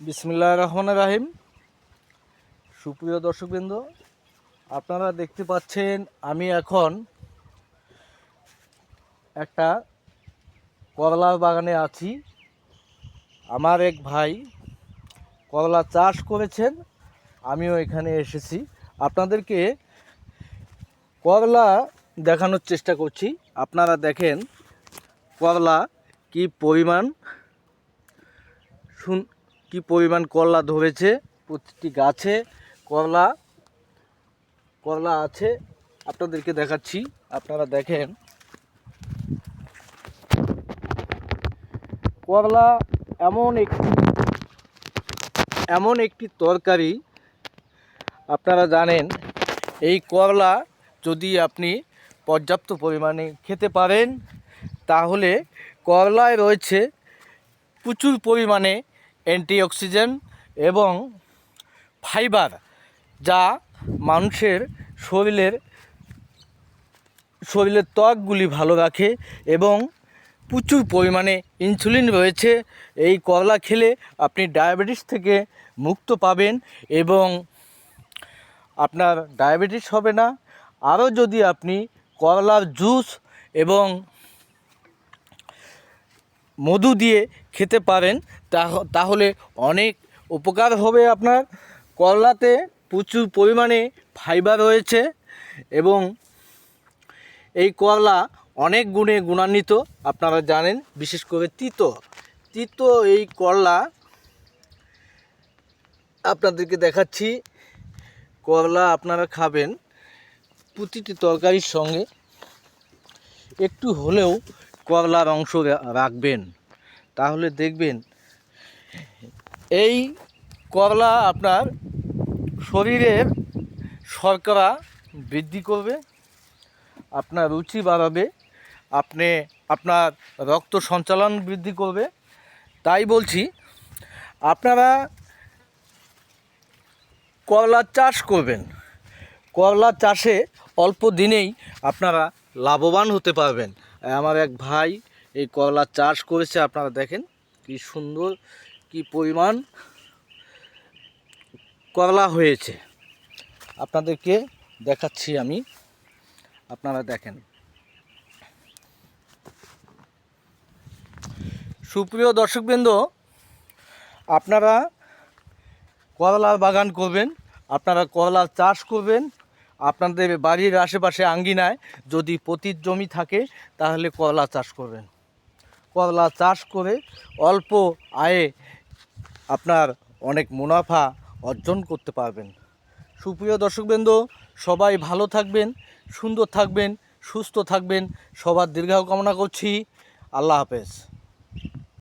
বিসমিল্লাহির রহমানির রহিম। সুপ্রিয় দর্শকবৃন্দ, আপনারা দেখতে পাচ্ছেন আমি এখন একটা করলার বাগানে আছি। আমার এক ভাই করলা চাষ করেছেন, আমিও এখানে এসেছি। আপনাদেরকে করলা দেখানোর চেষ্টা করছি। আপনারা দেখেন করলা কি পরিমাণ করলা ধরেছে। প্রতিটি গাছে করলা আছে। আপনাদেরকে দেখাচ্ছি, আপনারা দেখেন। করলা এমন একটি তরকারি, আপনারা জানেন এই করলা যদি আপনি পর্যাপ্ত পরিমাণে খেতে পারেন তাহলে করলায় রয়েছে প্রচুর পরিমাণে অ্যান্টিঅক্সিডেন্ট এবং ফাইবার, যা মানুষের শরীরের ত্বকগুলি ভালো রাখে এবং প্রচুর পরিমাণে ইনসুলিন রয়েছে। এই করলা খেলে আপনি ডায়াবেটিস থেকে মুক্ত পাবেন এবং আপনার ডায়াবেটিস হবে না। আরও যদি আপনি করলার জুস এবং মধু দিয়ে খেতে পারেন তাহলে অনেক উপকার হবে আপনার। করলাতে প্রচুর পরিমাণে ফাইবার রয়েছে এবং এই করলা অনেক গুণে গুণান্বিত, আপনারা জানেন। বিশেষ করে তিতো এই করলা আপনাদেরকে দেখাচ্ছি। করলা আপনারা খাবেন, প্রতিটি তরকারির সঙ্গে একটু হলেও করলার অংশ রাখবেন, তাহলে দেখবেন এই করলা আপনার শরীরের শর্করা বৃদ্ধি করবে, আপনার রুচি বাড়াবে, আপনার রক্ত সঞ্চালন বৃদ্ধি করবে। তাই বলছি, আপনারা করলা চাষ করবেন। করলা চাষে অল্প দিনেই আপনারা লাভবান হতে পারবেন। আমার এক ভাই এই করলা চাষ করেছে, আপনারা দেখেন কি সুন্দর, কি পরিমাণ করলা হয়েছে। আপনাদেরকে দেখাচ্ছি আমি, আপনারা দেখেন। সুপ্রিয় দর্শকবৃন্দ, আপনারা করলার বাগান করবেন, আপনারা করলার চাষ করবেন। আপনাদের বাড়ির আশেপাশে আঙ্গিনায় যদি পতিত জমি থাকে তাহলে করলা চাষ করবেন। করলা চাষ করে অল্প আয়ে আপনার অনেক মুনাফা অর্জন করতে পারবেন। সুপ্রিয় দর্শকবৃন্দ, সবাই ভালো থাকবেন, সুন্দর থাকবেন, সুস্থ থাকবেন, সবার দীর্ঘায়ু কামনা করছি। আল্লাহ হাফেজ।